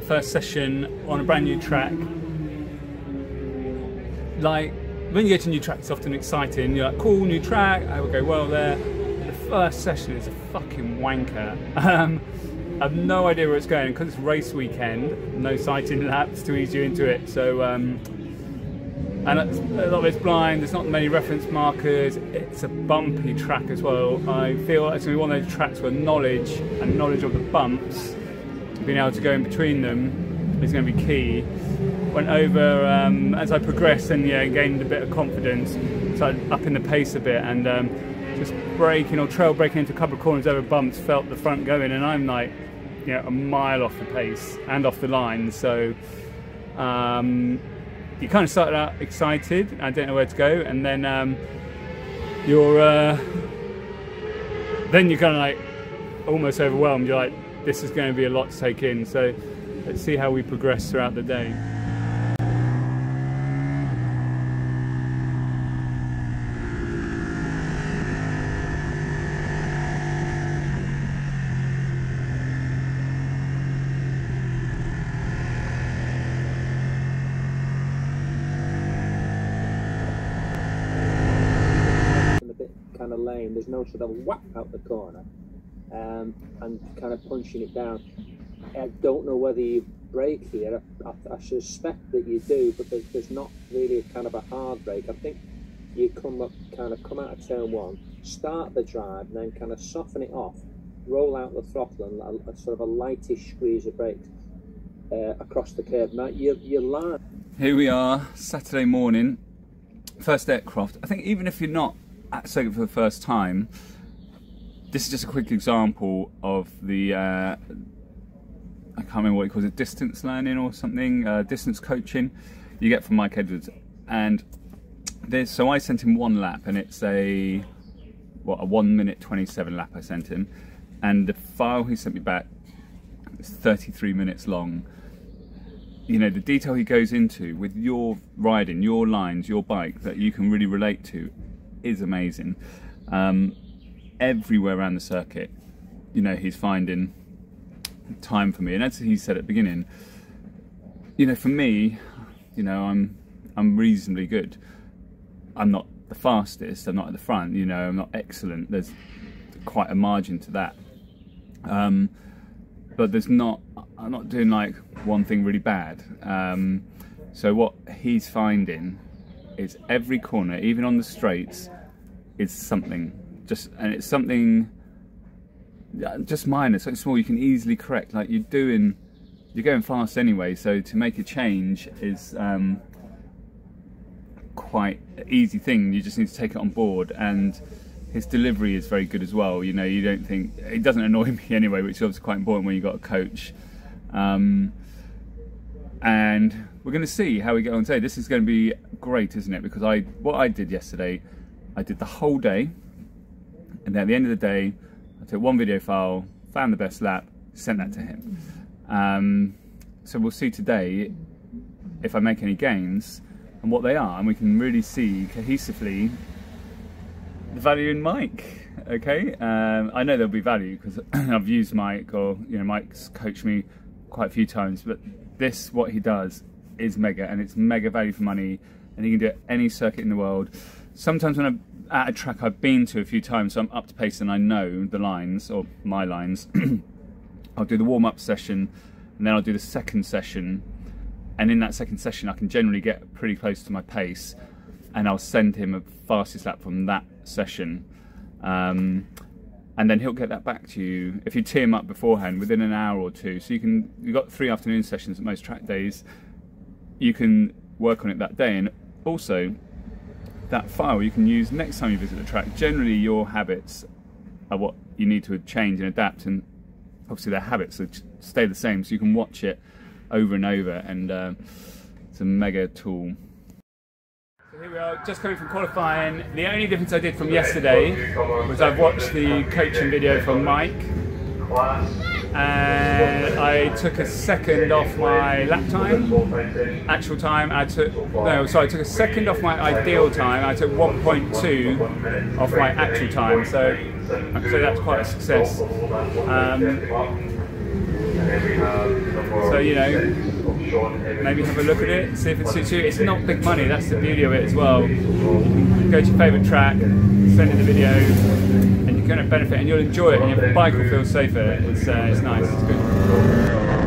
first session on a brand new track. Like, when you go to a new track, it's often exciting. You're like, cool, new track, I will go well there. The first session is a fucking wanker. I have no idea where it's going because it's race weekend, no sighting laps to ease you into it. So, and a lot of it's blind, there's not many reference markers, it's a bumpy track as well. I feel it's going to be one of those tracks where knowledge of the bumps, being able to go in between them, is going to be key. Went over as I progressed and gained a bit of confidence, started upping the pace a bit and just braking or trail braking into a couple of corners over bumps, felt the front going, and I'm like, a mile off the pace and off the line. So you kind of started out excited, I don't know where to go, and then you're kind of like almost overwhelmed. You're like, this is going to be a lot to take in. So let's see how we progress throughout the day. Kind of lane, there's no sort of whack out the corner and kind of punching it down. I don't know whether you brake here. I suspect that you do, but there's not really a kind of a hard brake. I think you come out of turn one, start the drive, and then kind of soften it off, roll out the throttle, and a sort of a lightish squeeze of brakes across the curve. Now you're live. Here we are, Saturday morning, first day at Croft. I think even if you're not at circuit for the first time, this is just a quick example of the I can't remember what he calls it, distance learning or something, distance coaching you get from Mike Edwards. And so I sent him one lap, and it's a 1 minute 27 lap I sent him, and the file he sent me back is 33 minutes long. The detail he goes into with your riding, your lines, your bike that you can really relate to is amazing. Everywhere around the circuit, he's finding time for me, and as he said at the beginning, for me, I'm reasonably good. I'm not the fastest, I'm not at the front, I'm not excellent. There's quite a margin to that, but I'm not doing like one thing really bad. So what he's finding is every corner, even on the straights, is something, and it's something just minor, something small you can easily correct. Like you're going fast anyway, so to make a change is quite an easy thing. You just need to take it on board, and his delivery is very good as well. You don't think, it doesn't annoy me anyway, which is obviously quite important when you've got a coach. And we're going to see how we get on today. This is going to be great, isn't it? Because what I did yesterday, I did the whole day, and then at the end of the day, I took one video file, found the best lap, sent that to him. So we'll see today if I make any gains and what they are, and we can really see cohesively the value in Mike. Okay, I know there'll be value because I've used Mike, or Mike's coached me quite a few times, but what he does is mega, and it's mega value for money, and he can do it any circuit in the world. Sometimes when I'm at a track I've been to a few times, so I'm up to pace and I know the lines, or my lines, I'll do the warm-up session, and then I'll do the second session, and in that second session I can generally get pretty close to my pace, and I'll send him a fastest lap from that session. And then he'll get that back to you if you tee him up beforehand within an hour or two. So you've got 3 afternoon sessions at most track days. You can work on it that day, and also that file you can use next time you visit the track. Generally your habits are what you need to change and adapt, and obviously their habits will stay the same, so you can watch it over and over, and it's a mega tool. So here we are, just coming from qualifying. The only difference I did from yesterday was I've watched the coaching video from Mike, and I took a second off my lap time, actual time. I took a second off my ideal time. I took 1.2 off my actual time, so I can say that's quite a success. So, you know, maybe have a look at it, see if it suits you. It's not big money, that's the beauty of it as well. You can go to your favourite track, send in the video, and you're going to benefit and you'll enjoy it, and your bike will feel safer. It's nice, it's good.